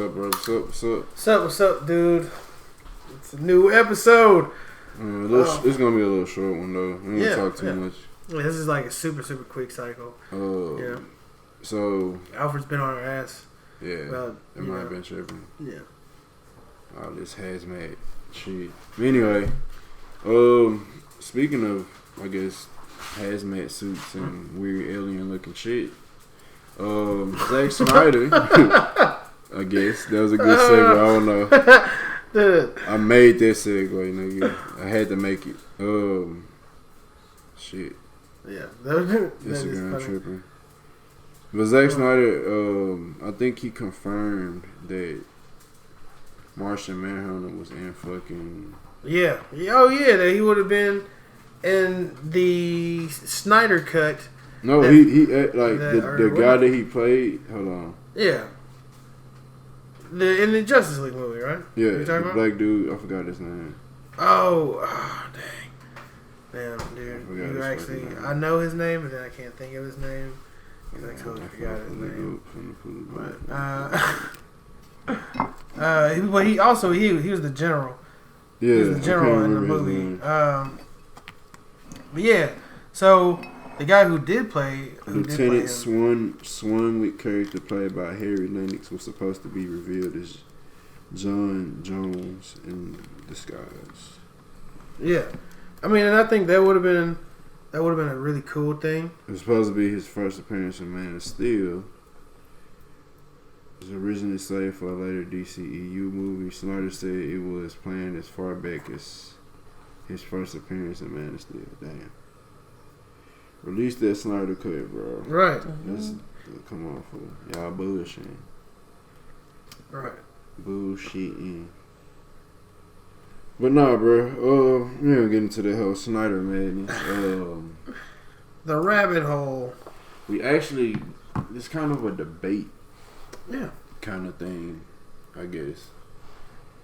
up, bro? What's up? What's up? What's up, dude? It's a new episode. It's gonna be a little short one though. We ain't talk too much. Yeah, this is like a super quick cycle. Yeah. So Alfred's been on our ass. Yeah. Well, it might have been tripping. Yeah. All this hazmat shit. Anyway, speaking of, I guess, hazmat suits and weird alien looking shit. Zack Snyder. I guess that was a good segue. I don't know. I made that segue, nigga. I had to make it. Shit. Yeah. Instagram tripping. But Zack Snyder, I think he confirmed that Martian Manhunter was in fucking. Yeah. Oh yeah, that he would have been in the Snyder cut. No, he the guy that he played. Hold on. Yeah. In the Justice League movie, right? Yeah, the about? Black dude. I forgot his name. Oh dang. Damn, dude. You actually, I know his name, but then I can't think of his name. Because I totally forgot his name. But he also he was the general. Yeah, he was the general in the movie. But yeah, so the guy who did play Lieutenant Swanwick character played by Harry Lennox was supposed to be revealed as John Jones in disguise. Yeah, I mean, and I think that would have been a really cool thing. It was supposed to be his first appearance in Man of Steel. It was originally slated for a later DCEU movie. Snyder said it was planned as far back as his first appearance in Man of Steel. Damn. Release that Snyder cut, bro. Right. Come on, fool. Y'all bullshitting. Right. Bullshitting. But nah, bro. We ain't getting into the whole Snyder madness. The rabbit hole. We actually, it's kind of a debate. Yeah. Kind of thing, I guess.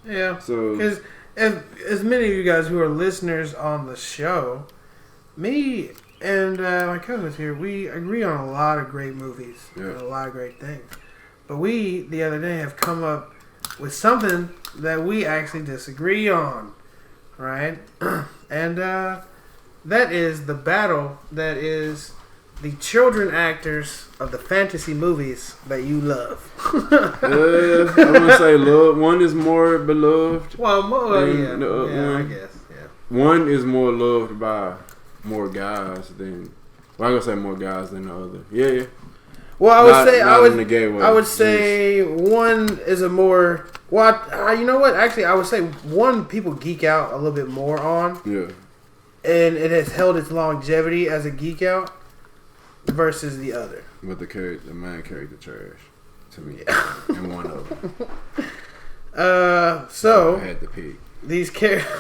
Yeah. So, because as many of you guys who are listeners on the show, me and my cousins here, we agree on a lot of great movies and a lot of great things. But we, the other day, have come up with something that we actually disagree on, right? And that is the battle that is the children actors of the fantasy movies that you love. I wouldn't say love. One is more beloved. Well, more, I guess, yeah. One is more loved by more guys than. Well, I'm gonna say more guys than the other. Yeah. Well, I would say one is a more. Well, you know what? Actually, I would say one people geek out a little bit more on. Yeah. And it has held its longevity as a geek out versus the other. But the main character trash to me, and one of them. So I had to pick these characters.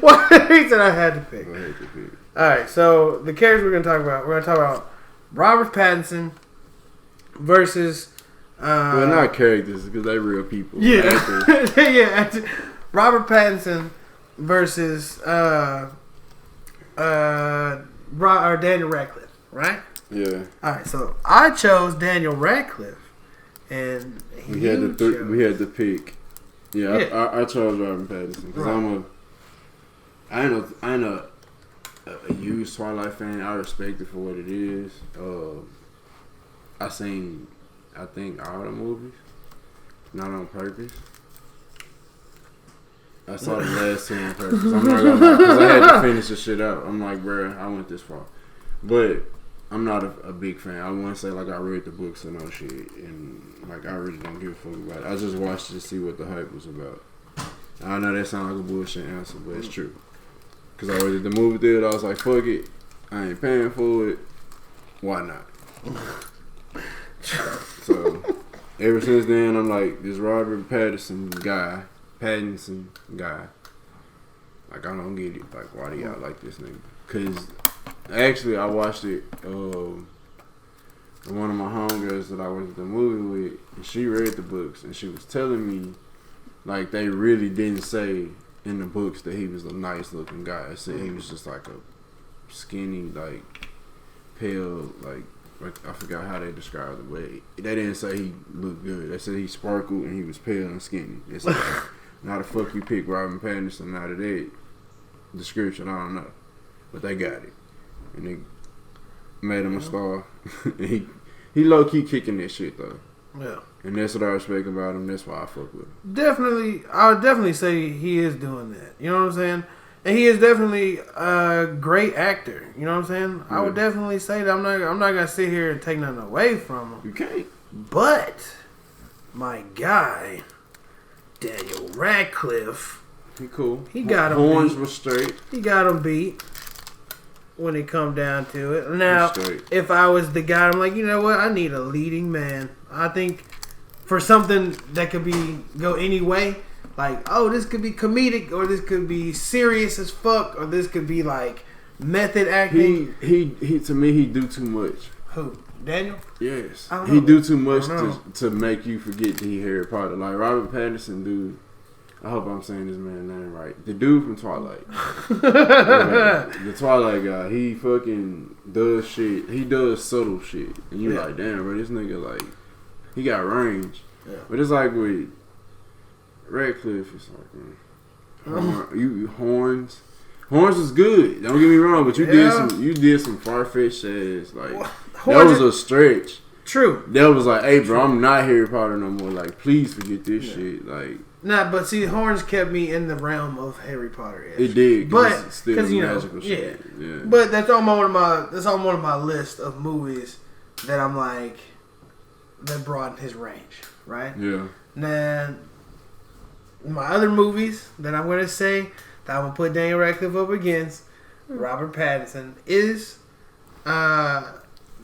What reason I had to pick? I had to pick. All right, so the characters we're gonna talk about Robert Pattinson versus. Well, not characters because they're real people. Yeah, actors. Robert Pattinson versus Daniel Radcliffe, right? Yeah. All right, so I chose Daniel Radcliffe, and we had to pick. Yeah. I chose Robert Pattinson because I ain't a huge Twilight fan. I respect it for what it is. I think all the movies, not on purpose. I saw the last two on purpose. I'm not gonna lie, because I had to finish the shit out. I'm like, bruh, I went this far. But I'm not a big fan. I wouldn't say like I read the books and all shit, and like I really don't give a fuck about it. I just watched it to see what the hype was about. I know that sounds like a bullshit answer, but it's true. Because I was at the movie theater, I was like, fuck it. I ain't paying for it. Why not? So, ever since then, I'm like, this Robert Pattinson guy, like, I don't get it. Like, why do y'all like this nigga? Because, actually, I watched it with one of my homegirls that I went to the movie with, and she read the books, and she was telling me, like, they really didn't say in the books that he was a nice-looking guy. It said he was just, like, a skinny, like, pale, like, I forgot how they described it, but they didn't say he looked good. They said he sparkled and he was pale and skinny. It's like, how the fuck you pick Robert Pattinson out of that description? I don't know, but they got it, and they made him a star. he low key kicking that shit though. Yeah, and that's what I respect about him. That's why I fuck with him. Definitely, I would definitely say he is doing that. You know what I'm saying? And he is definitely a great actor. You know what I'm saying? Yeah. I would definitely say that. I'm not gonna sit here and take nothing away from him. You can't. But my guy, Daniel Radcliffe, he cool. He got him Horns beat. Was straight. He got him beat when it come down to it. Now, if I was the guy, I'm like, you know what? I need a leading man. I think for something that could go any way. Like, oh, this could be comedic, or this could be serious as fuck, or this could be like method acting. He to me, he do too much. Who? Daniel? Yes. He do too much to make you forget that he Harry Potter. Like Robert Pattinson, dude. I hope I'm saying this man's name right. The dude from Twilight. The Twilight guy. He fucking does shit. He does subtle shit, and you like, damn, bro, this nigga like, he got range. Yeah. But it's like with Radcliffe, it's like, you Horns. Horns was good. Don't get me wrong, but you did some far fetched ass. Like that was a stretch. True. That was like, hey, bro, I'm not Harry Potter no more. Like, please forget this shit. Like, nah, but see, Horns kept me in the realm of Harry Potter. It did, but it's still magical shit. Yeah. But that's on one of my list of movies that I'm like that broaden his range, right? Yeah. Now, my other movies that I'm gonna say that I'm gonna put Daniel Radcliffe up against Robert Pattinson is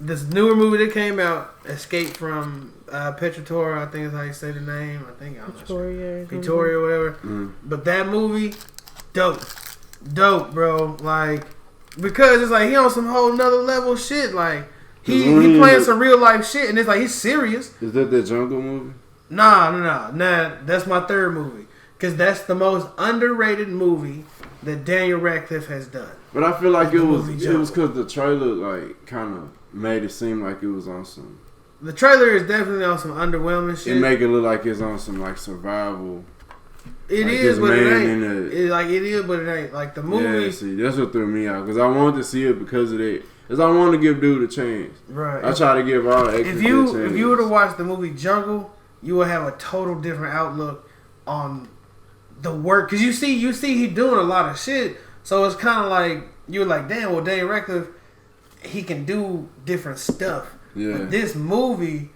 this newer movie that came out, Escape from Petritora, I think is how you say the name. I think I'm Pretoria or whatever. Mm. But that movie, dope, bro. Like, because it's like he on some whole nother level shit. Like he playing some real life shit, and it's like he's serious. Is that the Jungle movie? Nah. That's my third movie. Because that's the most underrated movie that Daniel Radcliffe has done. But I feel like it was because the trailer like kind of made it seem like it was on some. The trailer is definitely on some underwhelming shit. It make it look like it's on some like survival. It like is, but it ain't. It is, but it ain't. Like the movie. Yeah, see, that's what threw me out because I wanted to see it because of that. Because I wanted to give dude a chance. Right. I try to give all the extras a chance. If you were to watch the movie Jungle, you would have a total different outlook on the work, because you see he doing a lot of shit, so it's kind of like you're like, damn, well, Daniel Radcliffe, he can do different stuff. Yeah. But this movie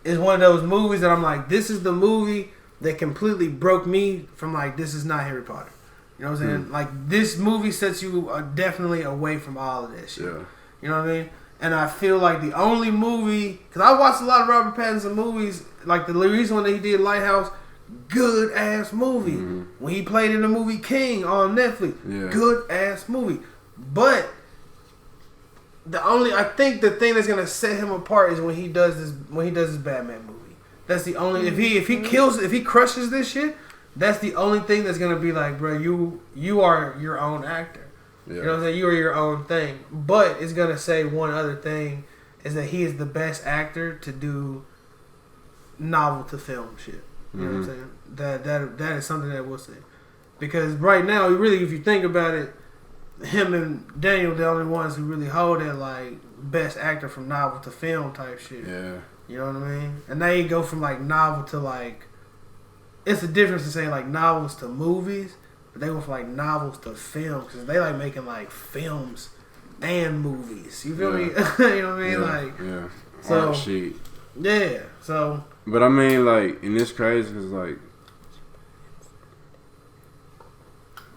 is one of those movies that I'm like, this is the movie that completely broke me from like, this is not Harry Potter. You know what I'm saying? Like, this movie sets you definitely away from all of that shit. Yeah. You know what I mean? And I feel like the only movie, because I watched a lot of Robert Pattinson movies, like the recent one that he did, Lighthouse. Good ass movie. Mm-hmm. When he played in the movie King on Netflix, good ass movie. But I think the thing that's gonna set him apart is when he does this Batman movie. That's the only if he crushes this shit, that's the only thing that's gonna be like, bro, you are your own actor. Yeah. You know what I'm saying? You are your own thing. But it's gonna say one other thing is that he is the best actor to do novel to film shit. You know what I'm saying? That is something that we'll see. Because right now, really, if you think about it, him and Daniel, the only ones who really hold that like best actor from novel to film type shit. Yeah. You know what I mean? And they go from like novel to like, it's a difference to say like novels to movies, but they go from like novels to film because they like making like films and movies. You feel me? You know what I mean? Like, so shit. Yeah. So. But I mean, like, and it's crazy because, like,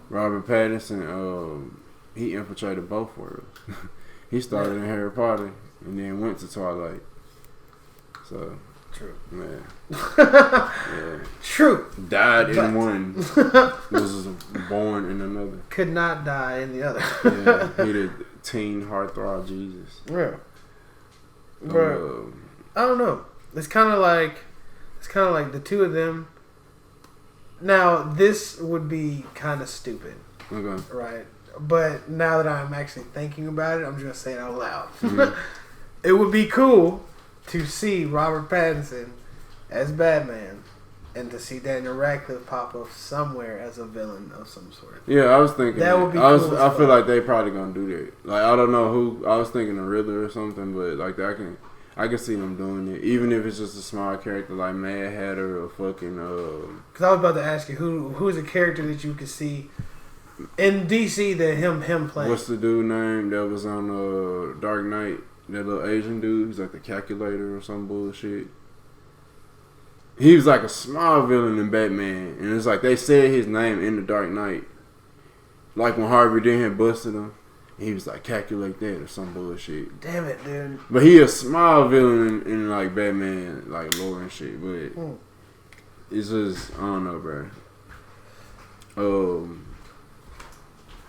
Robert Pattinson, he infiltrated both worlds. He started in Harry Potter and then went to Twilight. So, true, man. True. Died in one, was born in another. Could not die in the other. He the teen heartthrob Jesus. Yeah. Bro, I don't know. It's kind of like the two of them. Now, this would be kind of stupid. Okay. Right? But now that I'm actually thinking about it, I'm just going to say it out loud. Mm-hmm. it would be cool to see Robert Pattinson as Batman and to see Daniel Radcliffe pop up somewhere as a villain of some sort. Yeah, I was thinking that would be cool. I feel like they probably gonna do that. Like I don't know who. I was thinking a Riddler or something, but like I can see them doing it, even if it's just a small character like Mad Hatter or fucking. Because I was about to ask you who's a character that you could see in DC that him playing. What's the dude name that was on Dark Knight? That little Asian dude. He's like the Calculator or some bullshit. He was like a small villain in Batman, and it's like they said his name in the Dark Knight. Like when Harvey Dent had busted him, he was like calculate that or some bullshit. Damn it, dude. But he a small villain in like Batman, like lore and shit. But it's just I don't know, bro.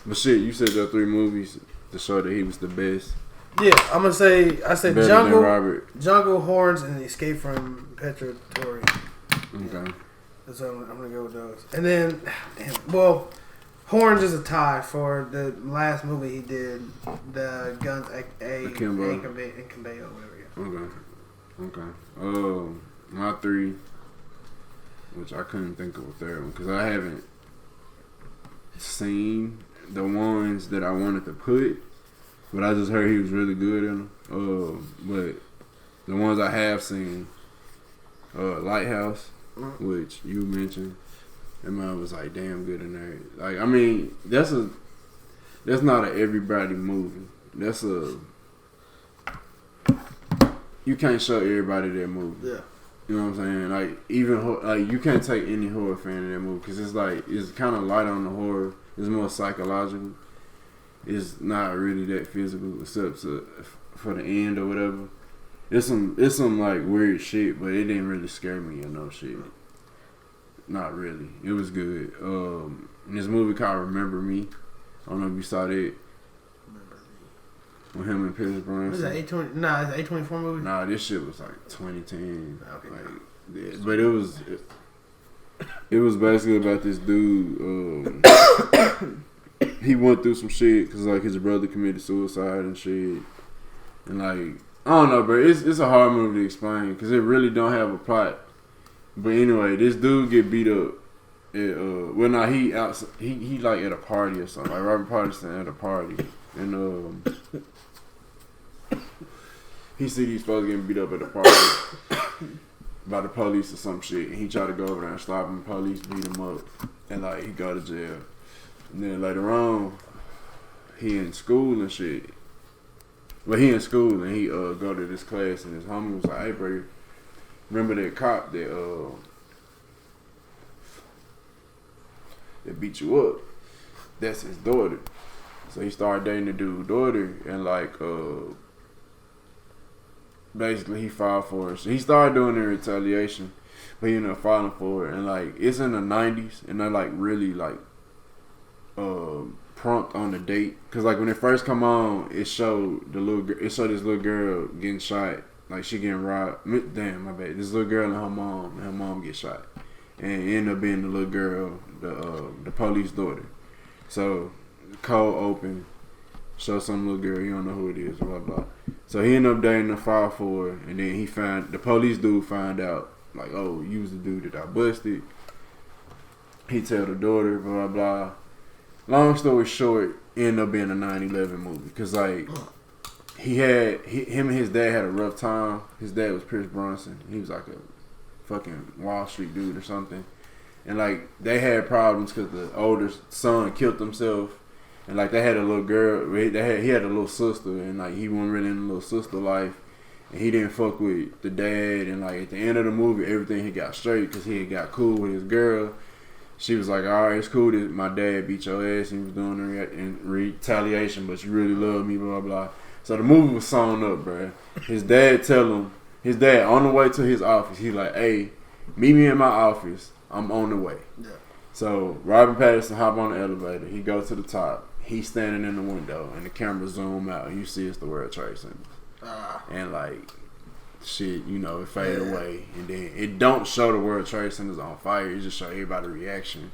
But shit, you said there 3 movies to show that he was the best. Yeah, I'm gonna say I said better Jungle, Horns, and Escape from Purgatory. Okay. So I'm gonna go with those. And then, well, Horns is a tie for the last movie he did, the Guns Akimbo and Caballo, whatever. Yeah. Okay. My 3, which I couldn't think of a third one because I haven't seen the ones that I wanted to put. But I just heard he was really good in them. But the ones I have seen, Lighthouse, which you mentioned, that man was like damn good in there. Like I mean, that's not an everybody movie. You can't show everybody that movie. Yeah. You know what I'm saying? Like even like you can't take any horror fan of that movie because it's kind of light on the horror. It's more psychological. It's not really that physical except for the end or whatever. It's some like weird shit, but it didn't really scare me or no shit. Not really. It was good. This movie called Remember Me. I don't know if you saw that. Remember Me. With him and Pierce Brosnan. Was that A20? Nah, it's an A24 movie. Nah, this shit was like 2010. Okay. Like, yeah, but it was basically about this dude. He went through some shit because like his brother committed suicide and shit, and like I don't know, bro. It's a hard movie to explain because it really don't have a plot. But anyway, this dude get beat up. He like at a party or something. Like Robert Pattinson at a party, and he see these folks getting beat up at a party by the police or some shit, and he try to go over there and stop him. Police beat him up, and like he go to jail. And then later on, he in school and shit. Well, he in school and he go to this class and his homie was like, "Hey, bro, remember that cop that beat you up? That's his daughter." So he started dating the dude's daughter and like basically he filed for her. So he started doing the retaliation, but he ended up filing for her. And like it's in the 90s and they're like really like prompt on the date because like when it first come on it showed this little girl getting shot, like she getting robbed. Damn, my bad. This little girl and her mom get shot, and it ended up being the little girl, the police daughter. So cold open, show some little girl, you don't know who it is, blah blah. So he ended up dating the file for her, and then the police dude find out like, oh, you was the dude that I busted. He tell the daughter, blah blah blah. Long story short, ended up being a 9/11 movie because like him and his dad had a rough time. His dad was Pierce Brosnan. He was like a fucking Wall Street dude or something, and like they had problems because the older son killed himself, and like they had a little girl. He had a little sister, and like he wasn't really in the little sister life, and he didn't fuck with the dad. And like at the end of the movie, everything he got straight because he had got cool with his girl. She was like, all right, it's cool that my dad beat your ass and he was doing it in retaliation, but you really love me, blah, blah. So the movie was sewn up, bro. His dad on the way to his office, he like, hey, meet me in my office. I'm on the way. Yeah. So Robert Pattinson hop on the elevator. He goes to the top. He's standing in the window, and the camera zoom out, and you see it's the World Trade Center. And like, shit, you know, it fade away, and then it don't show the World Trade Centers on fire. It just show everybody's reaction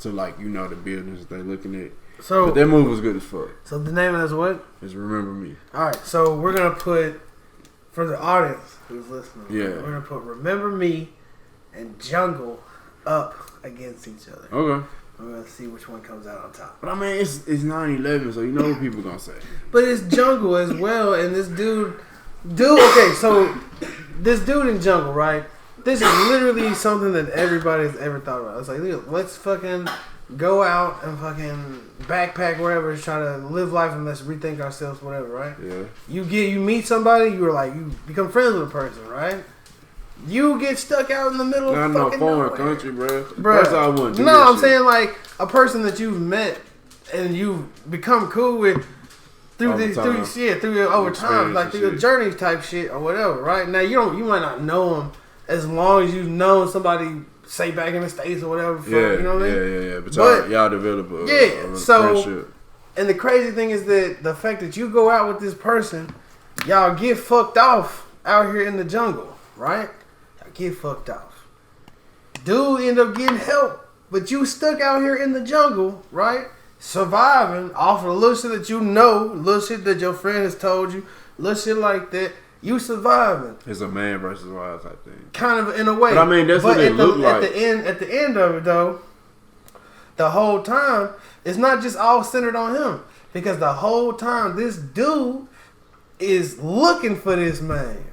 to like, you know, the buildings they looking at. So but that movie was good as fuck. So the name of this what? Is Remember Me. All right, so we're gonna put for the audience who's listening, yeah, we're gonna put Remember Me and Jungle up against each other. Okay. We're gonna see which one comes out on top. But I mean, it's 9/11, so you know what people gonna say. But it's Jungle as well, and this dude. Okay, so this dude in Jungle, right? This is literally something that everybody's ever thought about. It's like, let's fucking go out and fucking backpack wherever, try to live life and let's rethink ourselves, whatever, right? Yeah. You meet somebody, you become friends with a person, right? You get stuck out in the middle of fucking foreign nowhere. country, bro. That's all I want to do. No, I'm saying like a person that you've met and you become cool with through over time, like through your journeys type shit or whatever, right? Now you might not know them as long as you've known somebody, say back in the States or whatever. You know what I mean? Yeah. But y'all develop a friendship. And the crazy thing is that the fact that you go out with this person, y'all get fucked off out here in the jungle, right? Y'all get fucked off. Dude end up getting help, but you stuck out here in the jungle, right? Surviving off of the little shit that you know, little shit that your friend has told you, little shit like that. You surviving. It's a man versus wild type thing. Kind of in a way. But I mean, that's what it look like. At the end of it, though, the whole time, it's not just all centered on him. Because the whole time, this dude is looking for this man.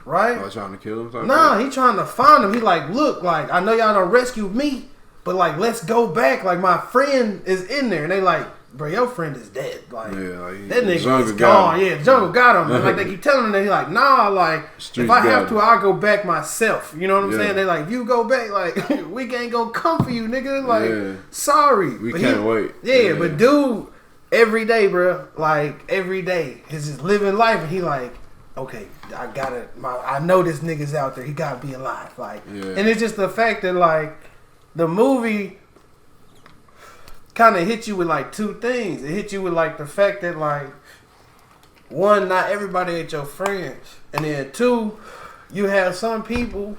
Right? Oh, trying to kill him? Nah, he trying to find him. He like, look, like, I know y'all done rescued me. But like, let's go back. Like, my friend is in there. And they like, bro, your friend is dead. Like, that nigga is gone. Yeah, the jungle got him. And like, they keep telling him that. He like, nah, like, if I have to, I'll go back myself. You know what I'm saying? They like, if you go back, like, we ain't gonna come for you, nigga. Like, sorry. We can't wait. Yeah, but dude, every day, bro, like, every day, he's just living life. And he like, okay, I know this nigga's out there. He gotta be alive. Like, and it's just the fact that, like, the movie kind of hit you with like two things. It hit you with like the fact that, like, one, not everybody ain't your friends, and then two, you have some people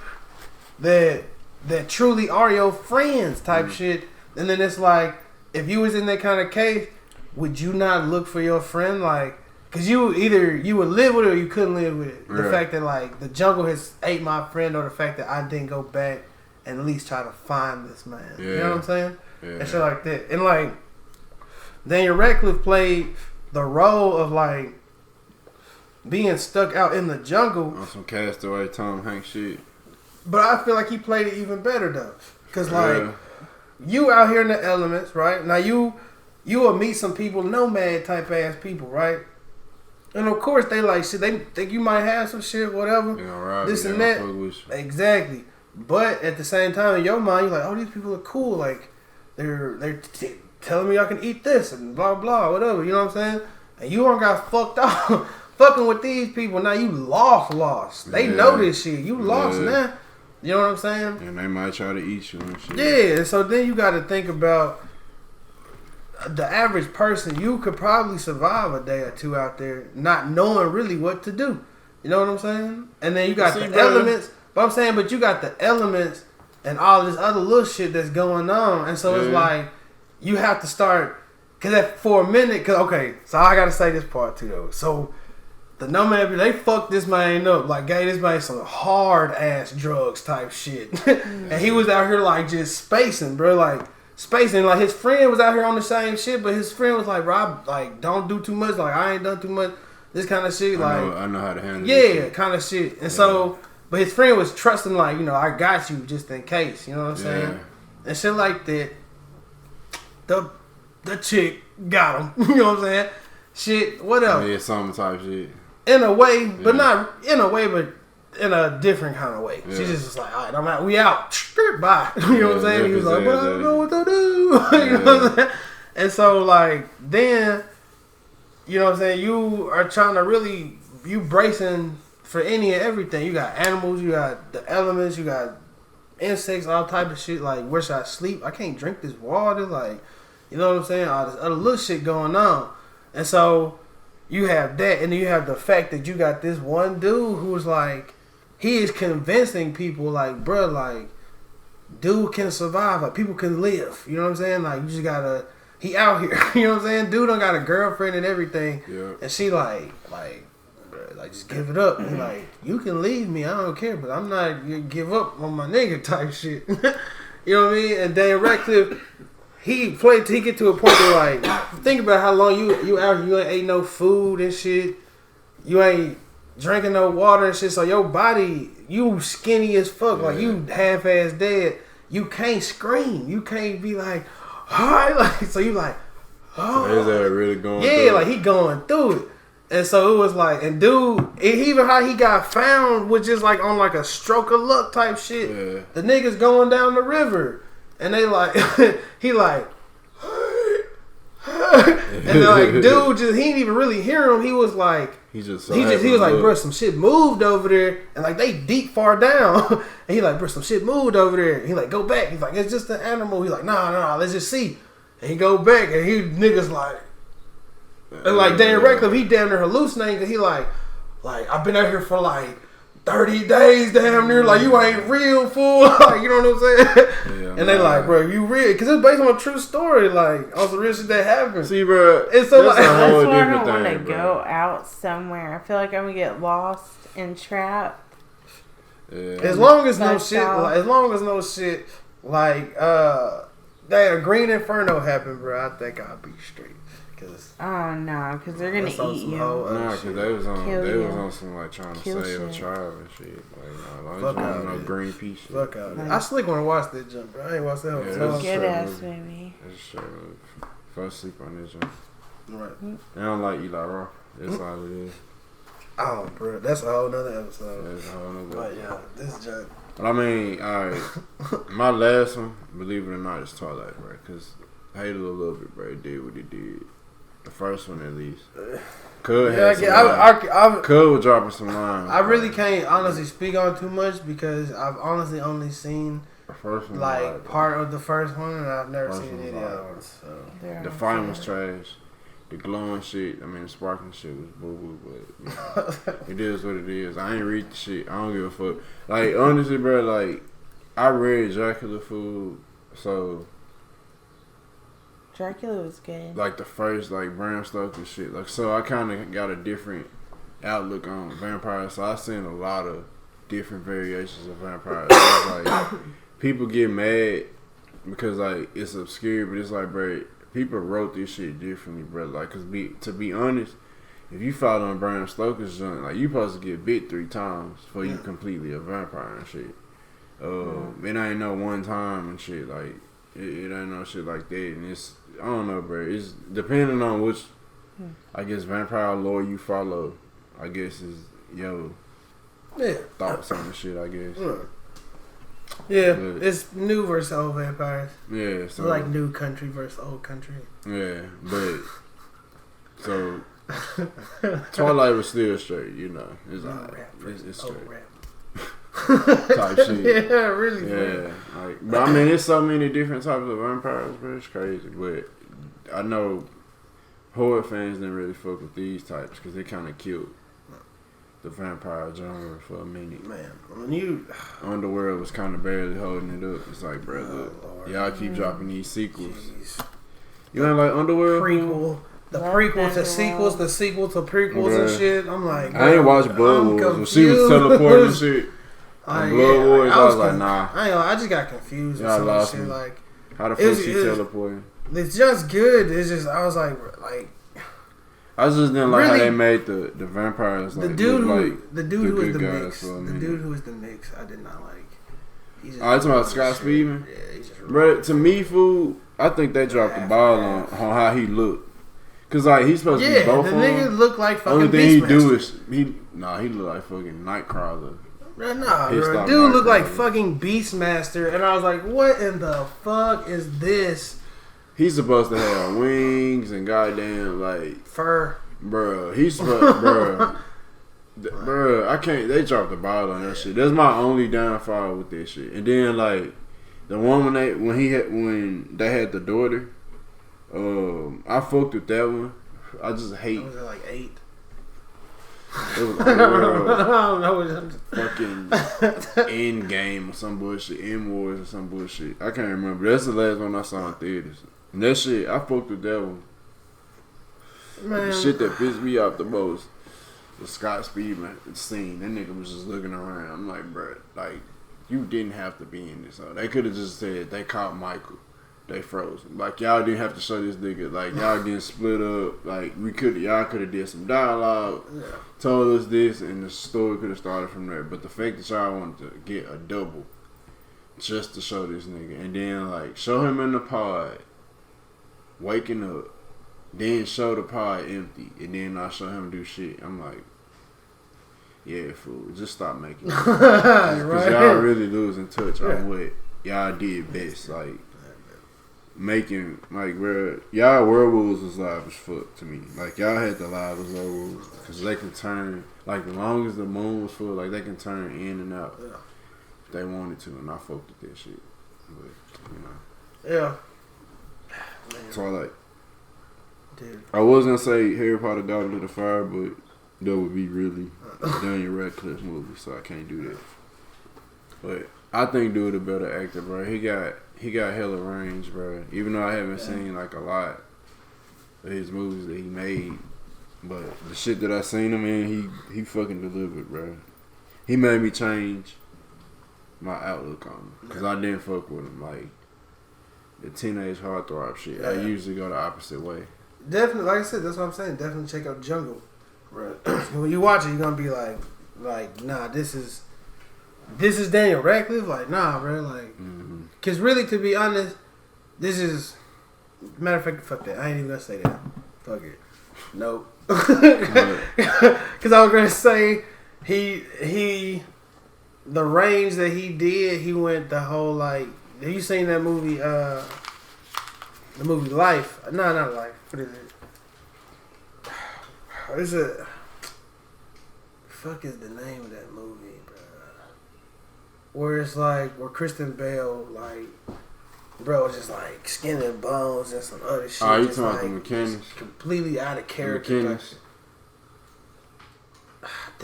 that truly are your friends type shit. And then it's like, if you was in that kind of case, would you not look for your friend? Like, cause you would live with it or you couldn't live with it. The fact that like the jungle has ate my friend, or the fact that I didn't go back and at least try to find this man. You know what I'm saying? And shit like that. And like, Daniel Radcliffe played the role of like being stuck out in the jungle on some Castaway Tom Hanks shit. But I feel like he played it even better though, cause like you out here in the elements, right? Now you will meet some people, nomad type ass people, right? And of course they like shit. They think you might have some shit, whatever. This and that. Exactly. But at the same time, in your mind, you're like, oh, these people are cool. Like, they're telling me I can eat this and blah, blah, whatever. You know what I'm saying? And you don't got fucked up fucking with these people. Now you lost. They know this shit. You lost now. You know what I'm saying? And they might try to eat you and shit. Yeah, so then you got to think about the average person. You could probably survive a day or two out there not knowing really what to do. You know what I'm saying? And then you got the elements. But I'm saying, but you got the elements and all this other little shit that's going on. And so it's like, you have to start, for a minute, okay, so I got to say this part too, though. So, the nomad, they fucked this man up, like, gave this man some hard-ass drugs type shit. And he was out here, like, just spacing, bro, like, like, his friend was out here on the same shit, but his friend was like, Rob, like, don't do too much, like, I ain't done too much, this kind of shit, like. I know how to handle this kind of shit. And so, but his friend was trusting, like, you know, I got you just in case, you know what I'm saying? And shit like that. The chick got him, you know what I'm saying? Shit, whatever. Yeah, some type shit. In a way, but not in a way, but in a different kind of way. Yeah. She just was like, all right, I'm out. We out. Bye. You know what I'm saying? He was like, but I don't know what to do. You know what I'm saying? And so, like, then, you know what I'm saying? You are trying to really, you bracing for any and everything. You got animals, you got the elements, you got insects, all type of shit. Like, where should I sleep? I can't drink this water. Like, you know what I'm saying? All this other little shit going on. And so, you have that, and then you have the fact that you got this one dude who's like, he is convincing people, like, bruh, like, dude can survive, like, people can live, you know what I'm saying? Like, you just gotta, he out here, you know what I'm saying? Dude done got a girlfriend and everything, and she like, bruh, like, just give it up. And like, you can leave me, I don't care, but I'm not gonna give up on my nigga type shit. You know what I mean? And Dan Ratcliffe, he played till he get to a point where like, think about how long you out here, you ain't ate no food and shit. You ain't drinking no water and shit. So your body, you skinny as fuck. Like you half-ass dead. You can't scream. You can't be like, alright, like so you like, oh. So is that really going through it? Like he going through it. And so it was like, and dude, even how he got found was just like on like a stroke of luck type shit. Yeah. The niggas going down the river. And they like, he like, and they're like, dude, just he didn't even really hear him. He was like, he was like, bro, some shit moved over there, and like they deep far down, and he like, bro, some shit moved over there. And he like, go back. He's like, it's just an animal. He's like, nah, let's just see. And he go back, and he niggas like, and like Dan Ratcliffe, he damn near hallucinating, cause he like I've been out here for like 30 days damn near, like you ain't real fool. Like, you know what I'm saying? Yeah, and they like, bro, you real, because it's based on a true story, like on some real shit that happened. See, bro, it's so like, that's why I don't want to go out somewhere. I feel like I'm gonna get lost and trapped. Yeah. As long as no shit like that Green Inferno happened, bro, I think I'll be straight. Oh no, because they're gonna eat you. Nah, because they was on some like trying to save a child and shit. Like, no, no Greenpeace shit. Fuck out. I slick want to watch that jump, bro. I ain't watched that whole good ass movie. It's straight up. Fell asleep on this jump. Right. I don't like Eli Roth. That's all it is. Oh, bro, that's a whole nother episode. That's a whole nother episode. But yeah, this jump. But I mean, alright. My last one, believe it or not, is Twilight, bro. Because I hated it a little bit, bro. It did what it did. The first one, at least. Cud was dropping some lines. I really can't honestly speak on too much because I've honestly only seen the first one, like part of the first one, and I've never seen any other ones. So. The fight was trash. The glowing shit, I mean, the sparkling shit was boo boo, but you know, it is what it is. I ain't read the shit. I don't give a fuck. Like, honestly, bro, like, I read Dracula Food, so. Dracula was good. Like the first, like Bram Stoker shit. Like, so I kind of got a different outlook on vampires. So I seen a lot of different variations of vampires. Like, people get mad because like it's obscure, but it's like, bro, people wrote this shit differently, bro. Like, to be honest, if you follow on Bram Stoker's joint, like you supposed to get bit 3 times before you completely a vampire and shit. It ain't no one time and shit. Like it ain't no shit like that, and it's. I don't know, bro. It's depending on which, I guess, vampire lore you follow. I guess is thoughts on the shit. I guess. Yeah, but it's new versus old vampires. Yeah, so like new country versus old country. Yeah, but so Twilight was still straight. You know, it's alright. It's straight. Type shit. Yeah, really. Yeah, like, but I mean, there's so many different types of vampires, bro. It's crazy. But I know horror fans didn't really fuck with these types because they kind of killed the vampire genre for a minute. Man, when you Underworld was kind of barely holding it up. It's like, bro, look, y'all keep dropping these sequels. Jeez. You ain't like Underworld? Prequel. The prequels to sequels, the sequel to prequels and shit. I'm like, I ain't watched Blood Wars. When she was teleporting and shit. Blood Wars, I was like, nah. I just got confused with some of the shit. Like, how the fuck she teleporting? It's just good. It's just, I was like. I just didn't like how they made the vampires. Like, the dude who was the mix. The dude who was the mix, I did not like. You talking about Scott Speedman? Yeah, he's just. Bro, to me, fool, I think they dropped the ball on how he looked. Cause like he's supposed to be both. The nigga look like fucking. Only thing he do is he look like fucking Nightcrawler. Nah, bro. Dude look like fucking Beastmaster, and I was like, what in the fuck is this? He's supposed to have wings and goddamn like fur, bro. He's bro. Bro, I can't. They dropped the ball on that shit. That's my only downfall with this shit. And then like the one when they had the daughter, I fucked with that one. I just hate. Was it like 8? It was Underworld, fucking Endgame or some bullshit, End Wars or some bullshit. I can't remember. That's the last one I saw in theaters. And that shit, I fucked with that one. Man. The shit that pissed me off the most the Scott Speedman scene. That nigga was just looking around. I'm like, bro, like, you didn't have to be in this. So they could have just said they caught Michael. They froze him. Like, y'all didn't have to show this nigga. Like, y'all getting split up. Like, y'all could have did some dialogue, told us this, and the story could have started from there. But the fact that y'all wanted to get a double just to show this nigga, and then, like, show him in the pod, waking up, then show the pod empty, and then not show him do shit. I'm like, yeah, fool, just stop making it. Because y'all really losing touch on what y'all did best. Like, making, like, bro, y'all werewolves was live as fuck to me. Like, y'all had the live as werewolves because they can turn, like, as long as the moon was full, like, they can turn in and out if they wanted to, and I fucked with that shit. But, you know. Yeah. Twilight. Dude. I was gonna say Harry Potter Goblet of the Fire, but that would be really Daniel Radcliffe movie, so I can't do that. But I think dude a better actor, bro. He got hella range, bro. Even though I haven't seen like a lot of his movies that he made, but the shit that I seen him in, he fucking delivered, bro. He made me change my outlook on him because I didn't fuck with him. Like the teenage heartthrob shit, I usually go the opposite way. Definitely, like I said, that's what I'm saying. Definitely check out Jungle. Right. When you watch it, you're gonna be like, nah, this is Daniel Radcliffe. Like, nah, bro. Like, because really, to be honest, this is. Matter of fact, fuck that. I ain't even gonna say that. Fuck it. Nope. Because I was gonna say he the range that he did. He went the whole like. Have you seen that movie? The movie Life. No, not Life. What is it? It's a. Fuck is the name of that movie, bro? Where it's like where Kristen Bell like, bro, just like skin and bones and some other shit. Oh, you just, talking like, about the mechanics? Completely out of character. Mechanics.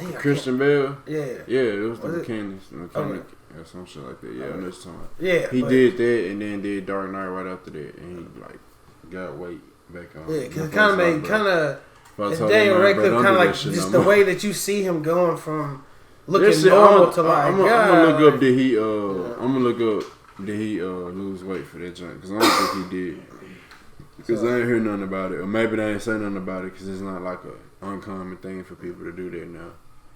Like, Christian Bale? Yeah. Yeah, it was the Was mechanics. The mechanic or some shit like that. Yeah, I know what you're talking about. Yeah. He did that and then did Dark Knight right after that. And he like got weight back on. Yeah, because it kind of made, and Daniel man, Radcliffe kind of like just the way that you see him going from looking normal to like. I'm gonna look up. Did he? I'm gonna look up. Did he lose weight for that joint? Because I don't think he did. Because I ain't hear nothing about it, or maybe they ain't say nothing about it because it's not like a uncommon thing for people to do that now.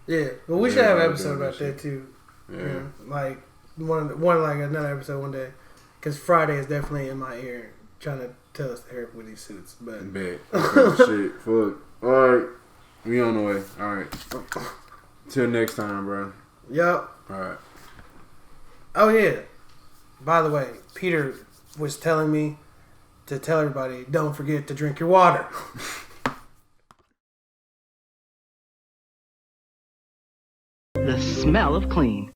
Yeah, but we should have an episode about that too. Yeah, like one like another episode one day, because Friday is definitely in my ear trying to tell us to hurry up with these suits. But bet. Okay, shit, fuck. All right, we on the way. All right, till next time, bro. Yup. All right. Oh yeah. By the way, Peter was telling me to tell everybody, don't forget to drink your water. The smell of clean.